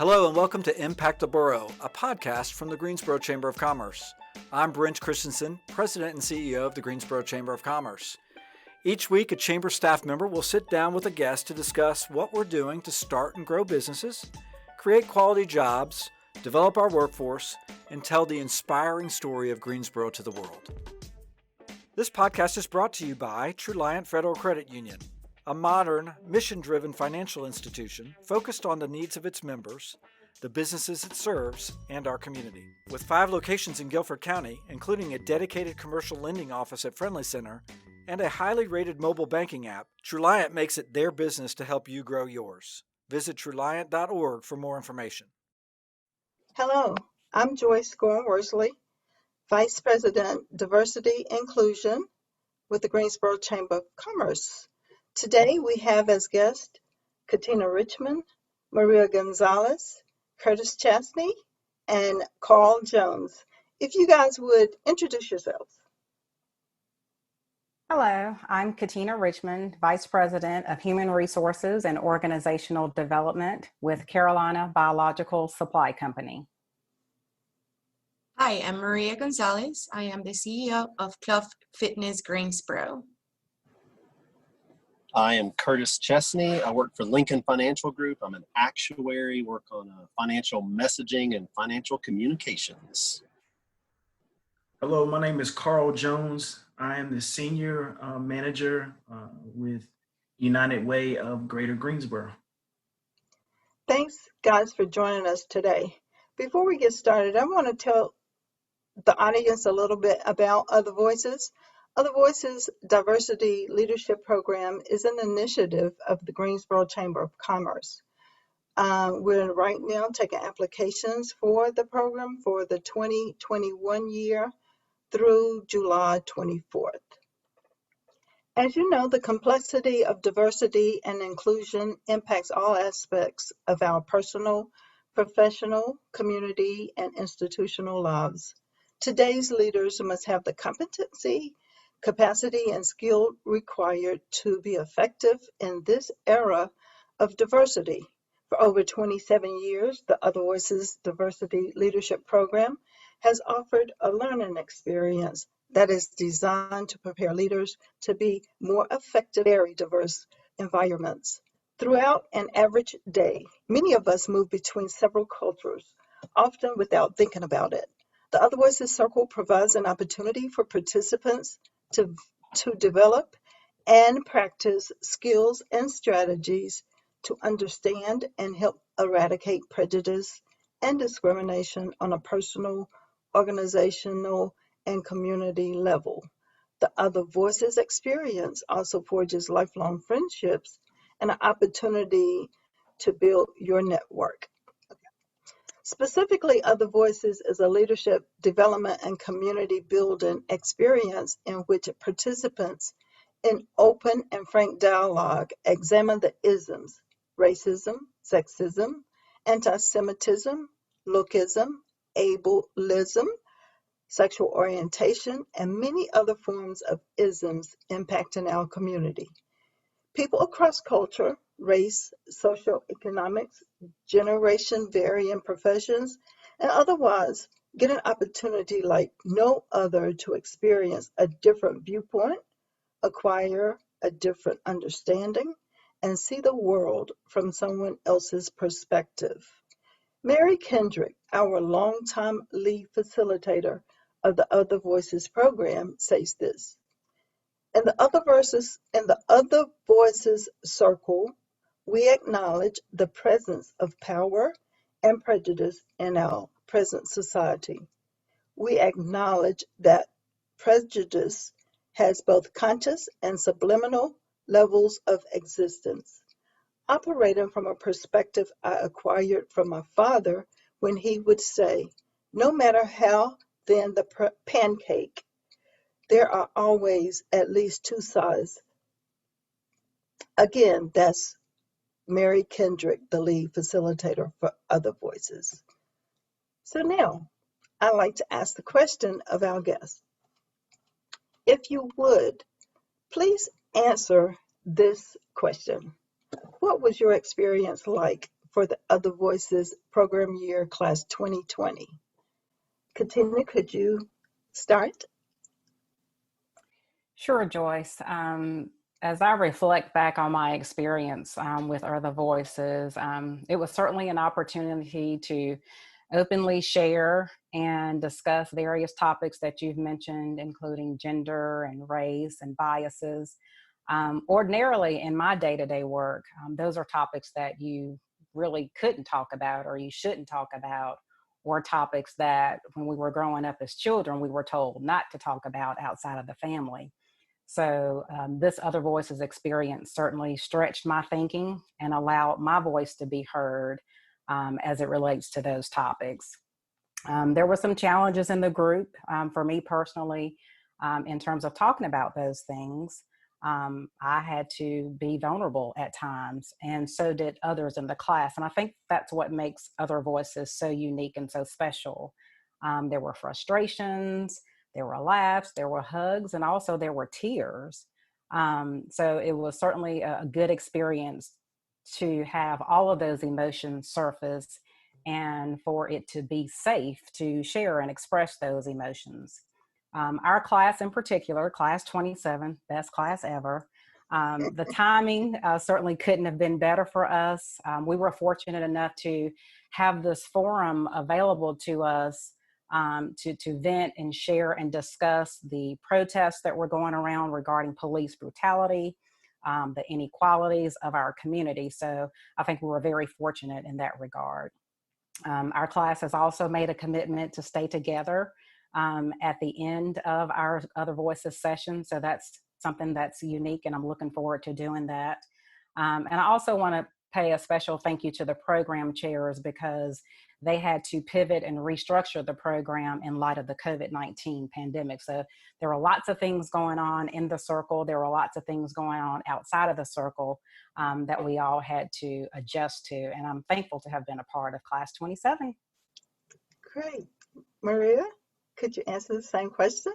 Hello and welcome to Impact the Borough, a podcast from the Greensboro Chamber of Commerce. I'm Brent Christensen, President and CEO of the Greensboro Chamber of Commerce. Each week, a Chamber staff member will sit down with a guest to discuss what we're doing to start and grow businesses, create quality jobs, develop our workforce, and tell the inspiring story of Greensboro to the world. This podcast is brought to you by Truliant Federal Credit Union, a modern, mission-driven financial institution focused on the needs of its members, the businesses it serves, and our community. With 5 locations in Guilford County, including a dedicated commercial lending office at Friendly Center and a highly rated mobile banking app, Truliant makes it their business to help you grow yours. Visit Truliant.org for more information. Hello, I'm Joyce Gorham-Worsley, Vice President, Diversity Inclusion with the Greensboro Chamber of Commerce. Today we have as guests Katina Richmond, Maria Gonzalez, Curtis Chastney, and Carl Jones. If you guys would introduce yourselves. Hello, I'm Katina Richmond, Vice President of Human Resources and Organizational Development with Carolina Biological Supply Company. Hi, I'm Maria Gonzalez. I am the CEO of Club Fitness Greensboro. I am Curtis Chestney. I work for Lincoln Financial Group. I'm an actuary, work on financial messaging and financial communications. Hello, my name is Carl Jones. I am the Senior Manager with United Way of Greater Greensboro. Thanks, guys, for joining us today. Before we get started, I want to tell the audience a little bit about Other Voices. Other Voices Diversity Leadership Program is an initiative of the Greensboro Chamber of Commerce. We're right now taking applications for the program for the 2021 year through July 24th. As you know, the complexity of diversity and inclusion impacts all aspects of our personal, professional, community, and institutional lives. Today's leaders must have the competency, capacity, and skill required to be effective in this era of diversity. For over 27 years, the Other Voices Diversity Leadership Program has offered a learning experience that is designed to prepare leaders to be more effective in very diverse environments. Throughout an average day, many of us move between several cultures, often without thinking about it. The Other Voices Circle provides an opportunity for participants to develop and practice skills and strategies to understand and help eradicate prejudice and discrimination on a personal, organizational, and community level. The Other Voices experience also forges lifelong friendships and an opportunity to build your network. Specifically, Other Voices is a leadership development and community building experience in which participants in open and frank dialogue examine the isms, racism, sexism, anti-Semitism, lookism, ableism, sexual orientation, and many other forms of isms impacting our community. People across culture, race, socioeconomics, generation, varying professions, and otherwise get an opportunity like no other to experience a different viewpoint, acquire a different understanding, and see the world from someone else's perspective. Mary Kendrick, our longtime lead facilitator of the Other Voices program, says this: In the Other Voices Circle, we acknowledge the presence of power and prejudice in our present society. We acknowledge that prejudice has both conscious and subliminal levels of existence. Operating from a perspective I acquired from my father when he would say, no matter how thin the pancake, there are always at least 2 sides. Again, that's Mary Kendrick, the lead facilitator for Other Voices. So now, I'd like to ask the question of our guests. If you would, please answer this question. What was your experience like for the Other Voices Program Year Class 2020. Katina, could you start? Sure, Joyce. As I reflect back on my experience with Other Voices, it was certainly an opportunity to openly share and discuss various topics that you've mentioned, including gender and race and biases. Ordinarily, in my day-to-day work, those are topics that you really couldn't talk about or you shouldn't talk about, or topics that when we were growing up as children, we were told not to talk about outside of the family. So this Other Voices experience certainly stretched my thinking and allowed my voice to be heard as it relates to those topics. There were some challenges in the group for me personally in terms of talking about those things. I had to be vulnerable at times, and so did others in the class. And I think that's what makes Other Voices so unique and so special. There were frustrations, there were laughs, there were hugs, and also there were tears. So it was certainly a good experience to have all of those emotions surface and for it to be safe to share and express those emotions. Our class in particular, class 27, best class ever. The timing certainly couldn't have been better for us. We were fortunate enough to have this forum available to us to vent and share and discuss the protests that were going around regarding police brutality, the inequalities of our community. So I think we were very fortunate in that regard. Our class has also made a commitment to stay together at the end of our Other Voices session. So that's something that's unique, and I'm looking forward to doing that. And I also want to pay a special thank you to the program chairs because they had to pivot and restructure the program in light of the COVID-19 pandemic. So there were lots of things going on in the circle. There were lots of things going on outside of the circle that we all had to adjust to. And I'm thankful to have been a part of Class 27. Great. Maria, could you answer the same question?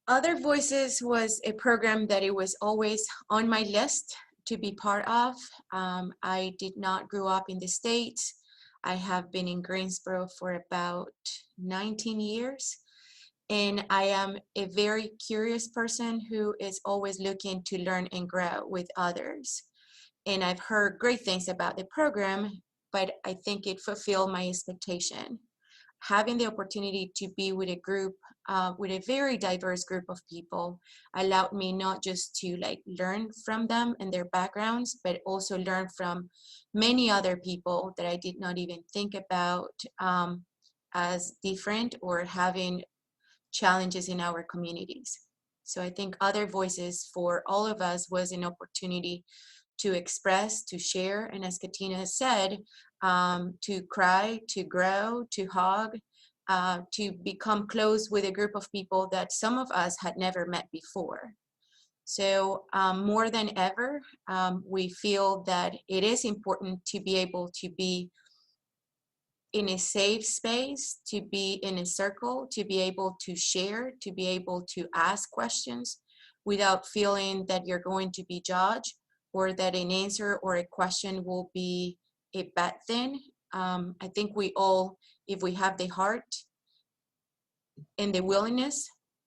Other Voices was a program that it was always on my list to be part of. I did not grow up in the States. I have been in Greensboro for about 19 years. And I am a very curious person who is always looking to learn and grow with others. And I've heard great things about the program, but I think it fulfilled my expectation. Having the opportunity to be with a group, with a very diverse group of people, allowed me not just to learn from them and their backgrounds, but also learn from many other people that I did not even think about as different or having challenges in our communities. So I think Other Voices for all of us was an opportunity to express, to share, and as Katina has said, to cry, to grow, to hug, to become close with a group of people that some of us had never met before. So more than ever, we feel that it is important to be able to be in a safe space, to be in a circle, to be able to share, to be able to ask questions without feeling that you're going to be judged or that an answer or a question will be a bad thing. I think we all, if we have the heart and the willingness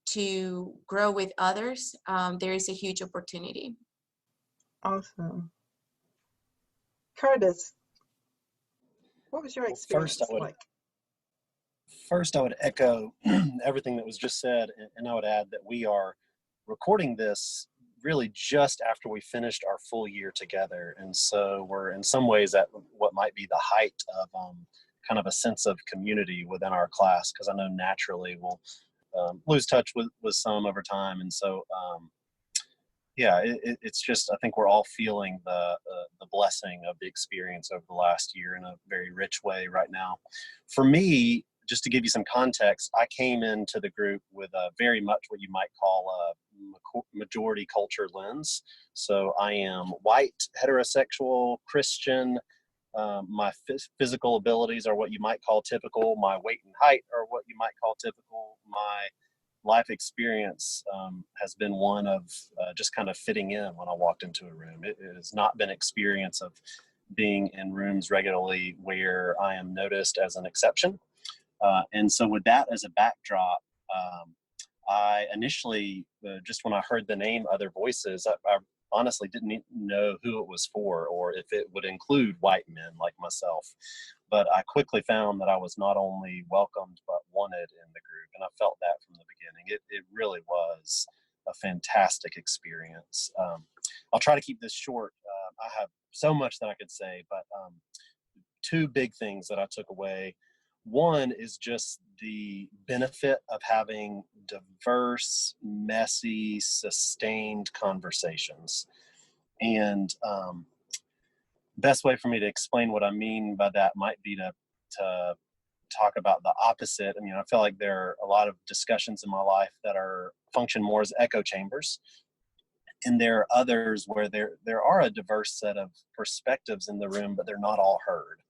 to grow with others, there is a huge opportunity. Awesome. Curtis, what was your experience like? First, I would echo everything that was just said, and I would add that we are recording this really just after we finished our full year together. And so we're in some ways at what might be the height of kind of a sense of community within our class, because I know naturally we'll lose touch with some over time. And so, it's just, I think we're all feeling the blessing of the experience over the last year in a very rich way right now. For me, just to give you some context, I came into the group with a very much what you might call a majority culture lens. So I am white, heterosexual, Christian. My physical abilities are what you might call typical. My weight and height are what you might call typical. My life experience has been one of just kind of fitting in when I walked into a room. It has not been experience of being in rooms regularly where I am noticed as an exception. And so with that as a backdrop, I initially, just when I heard the name Other Voices, I honestly didn't know who it was for or if it would include white men like myself. But I quickly found that I was not only welcomed, but wanted in the group. And I felt that from the beginning. It really was a fantastic experience. I'll try to keep this short. I have so much that I could say, but two big things that I took away. One is just the benefit of having diverse, messy, sustained conversations. And best way for me to explain what I mean by that might be to talk about the opposite. I mean, I feel like there are a lot of discussions in my life that function more as echo chambers. And there are others where there are a diverse set of perspectives in the room, but they're not all heard.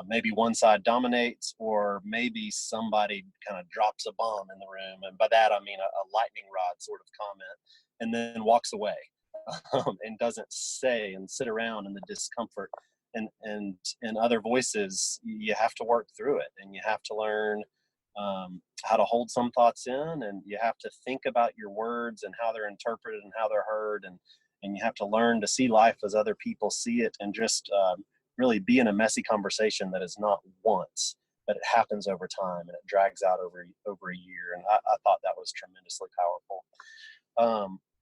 Maybe one side dominates, or maybe somebody kind of drops a bomb in the room. And by that, I mean a lightning rod sort of comment, and then walks away and doesn't stay and sit around in the discomfort. And in Other Voices, you have to work through it, and you have to learn how to hold some thoughts in, and you have to think about your words and how they're interpreted and how they're heard. And you have to learn to see life as other people see it, and just really be in a messy conversation that is not once, but it happens over time and it drags out over a year. And I thought that was tremendously powerful.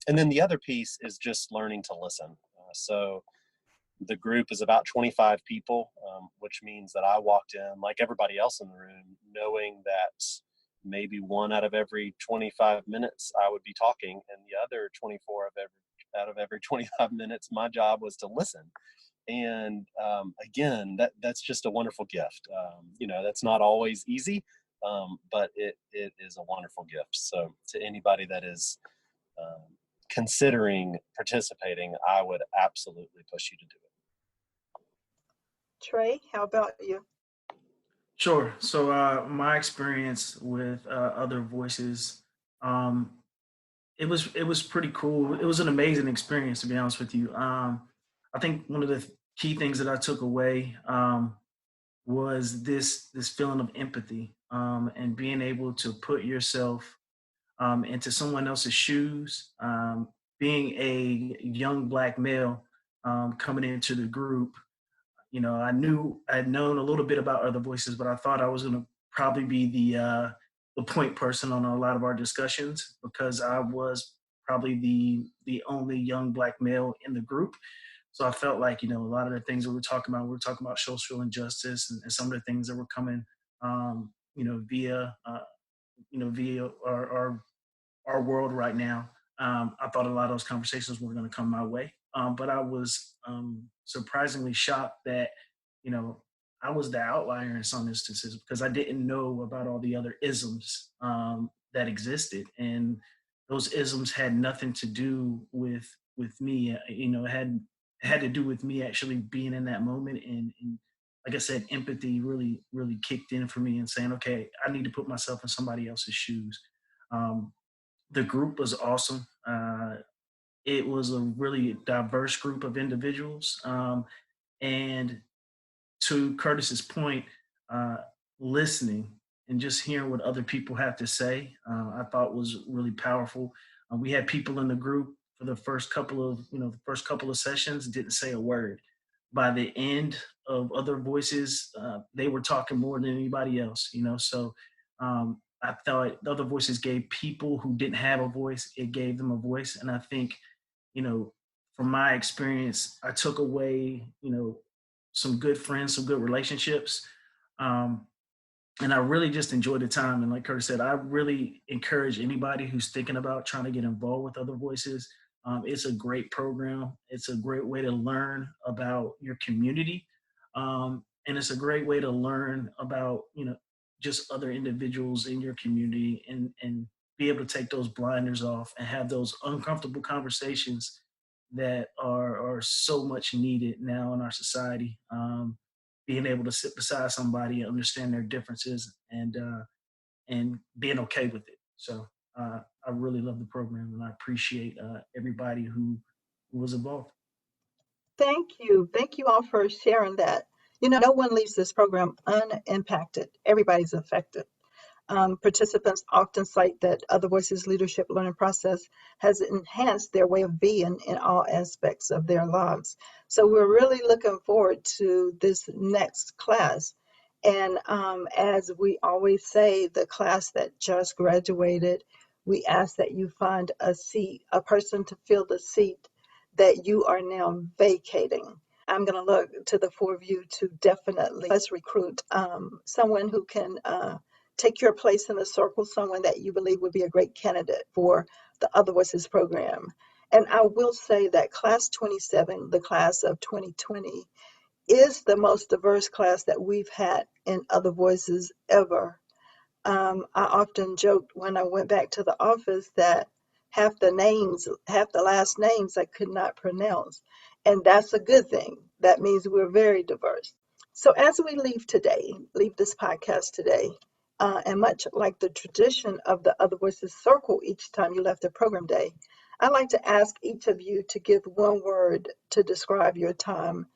And then the other piece is just learning to listen. So the group is about 25 people, which means that I walked in like everybody else in the room, knowing that maybe one out of every 25 minutes I would be talking, and the other 24 out of every 25 minutes, my job was to listen. And again, that's just a wonderful gift. That's not always easy, but it is a wonderful gift. So to anybody that is considering participating, I would absolutely push you to do it. Trey, how about you? Sure. So my experience with Other Voices, it was pretty cool. It was an amazing experience, to be honest with you. I think one of the key things that I took away was this feeling of empathy, and being able to put yourself into someone else's shoes. Being a young Black male coming into the group, I'd known a little bit about Other Voices, but I thought I was going to probably be the point person on a lot of our discussions, because I was probably the only young Black male in the group. So I felt like, a lot of the things that we were talking about social injustice, and some of the things that were coming, via our world right now. I thought a lot of those conversations were going to come my way, but I was surprisingly shocked that, I was the outlier in some instances, because I didn't know about all the other isms that existed, and those isms had nothing to do with me. It had to do with me actually being in that moment, and like I said, empathy really really kicked in for me, and saying, okay, I need to put myself in somebody else's shoes. Um, the group was awesome. It was a really diverse group of individuals. And to Curtis's point, uh, listening and just hearing what other people have to say, I thought was really powerful. We had people in the group for the first couple of sessions didn't say a word. By the end of Other Voices, they were talking more than anybody else. So I thought the Other Voices gave people who didn't have a voice, it gave them a voice, and I think, you know, from my experience, I took away, some good friends, some good relationships. Um, and I really just enjoyed the time. And like Curtis said, I really encourage anybody who's thinking about trying to get involved with Other Voices. It's a great program. It's a great way to learn about your community. And it's a great way to learn about, just other individuals in your community, and be able to take those blinders off and have those uncomfortable conversations that are so much needed now in our society. Being able to sit beside somebody and understand their differences, and being okay with it. So I really love the program, and I appreciate everybody who was involved. Thank you. Thank you all for sharing that. No one leaves this program unimpacted. Everybody's affected. Participants often cite that Other Voices leadership learning process has enhanced their way of being in all aspects of their lives. So we're really looking forward to this next class. And as we always say, the class that just graduated, we ask that you find a seat, a person to fill the seat that you are now vacating. I'm going to look to the four of you to definitely let's recruit someone who can take your place in the circle, someone that you believe would be a great candidate for the Other Voices program. And I will say that class 27, the class of 2020, is the most diverse class that we've had in Other Voices ever. I often joked when I went back to the office that half the last names I could not pronounce. And that's a good thing. That means we're very diverse. So as we leave this podcast today, and much like the tradition of the Other Voices Circle each time you left a program day, I'd like to ask each of you to give one word to describe your time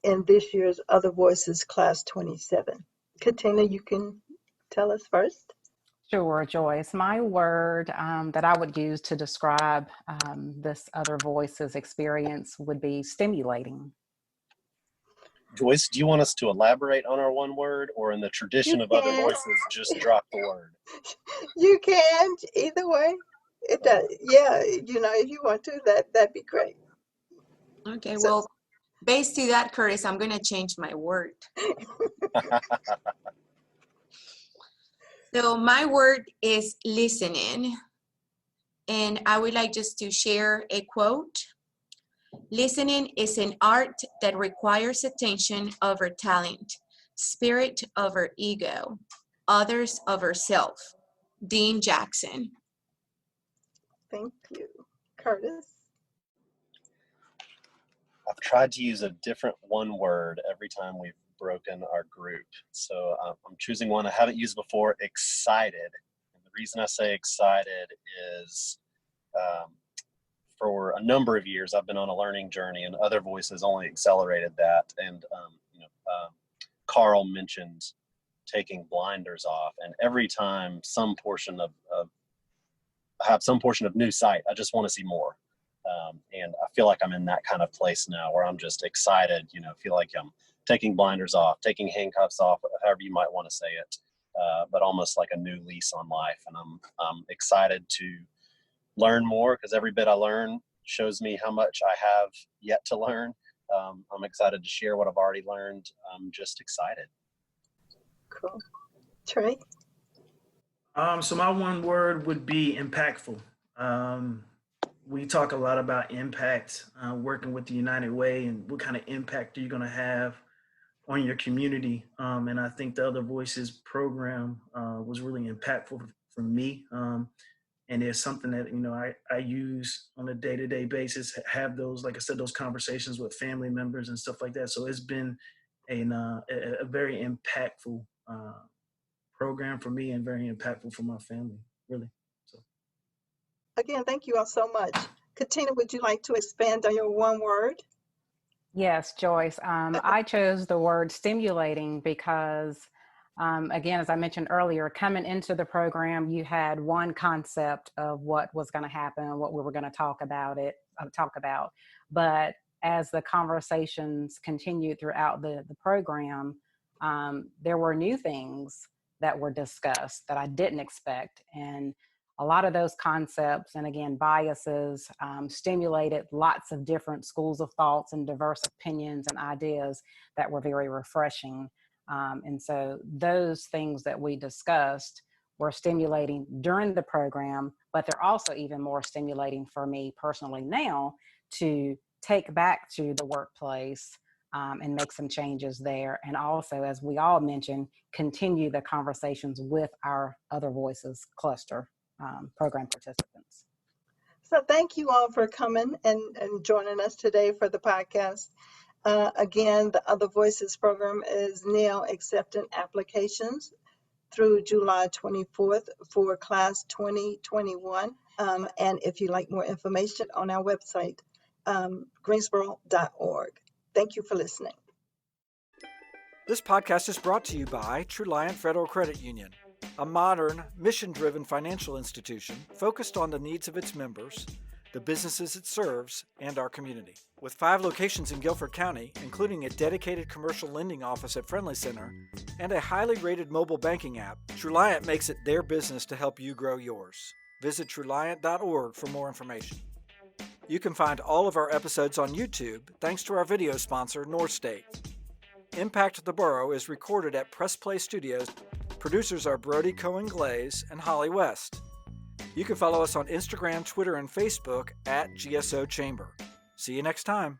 in this year's Other Voices Class 27. Katina, you can tell us first. Sure, Joyce. My word that I would use to describe this Other Voices experience would be stimulating. Joyce, do you want us to elaborate on our one word, or in the tradition You of Other can. Voices, just drop the word? You can. Either way. It does. Yeah, if you want to, that'd be great. Okay, So, well, based to that, Curtis, I'm going to change my word. So my word is listening. And I would like just to share a quote. Listening is an art that requires attention over talent, spirit over ego, others over self. Dean Jackson. thank you. Curtis. I've tried to use a different one word every time we've broken our group. So I'm choosing one I haven't used before, excited. And the reason I say excited is for a number of years, I've been on a learning journey, and Other Voices only accelerated that. And, Carl mentioned taking blinders off, and every time I have some portion of new sight, I just want to see more. And I feel like I'm in that kind of place now where I'm just excited, feel like I'm taking blinders off, taking handcuffs off, however you might want to say it, but almost like a new lease on life. And I'm excited to learn more, because every bit I learn shows me how much I have yet to learn. I'm excited to share what I've already learned. I'm just excited. Cool. Trey. So my one word would be impactful. We talk a lot about impact, working with the United Way, and what kind of impact are you going to have on your community. And I think the Other Voices program was really impactful for me. And it's something that, I use on a day-to-day basis, have those, like I said, those conversations with family members and stuff like that. So it's been a very impactful program for me, and very impactful for my family, really. So. Again, thank you all so much. Katina, would you like to expand on your one word? Yes, Joyce. I chose the word stimulating because, again, as I mentioned earlier, coming into the program, you had one concept of what was going to happen, what we were going to talk about. But as the conversations continued throughout the program, there were new things that were discussed that I didn't expect. And a lot of those concepts and, again, biases stimulated lots of different schools of thoughts and diverse opinions and ideas that were very refreshing. And so those things that we discussed were stimulating during the program, but they're also even more stimulating for me personally now to take back to the workplace and make some changes there. And also, as we all mentioned, continue the conversations with our Other Voices cluster program participants. So thank you all for coming and joining us today for the podcast. Again, the Other Voices program is now accepting applications through July 24th for class 2021. And if you'd like more information on our website, greensboro.org. Thank you for listening. This podcast is brought to you by Truliant Federal Credit Union, a modern, mission-driven financial institution focused on the needs of its members, the businesses it serves, and our community. With 5 locations in Guilford County, including a dedicated commercial lending office at Friendly Center and a highly rated mobile banking app, Truliant makes it their business to help you grow yours. Visit Truliant.org for more information. You can find all of our episodes on YouTube thanks to our video sponsor, North State. Impact the Borough is recorded at Press Play Studios. Producers are Brody Cohen-Glaze and Holly West. You can follow us on Instagram, Twitter, and Facebook at GSO Chamber. See you next time.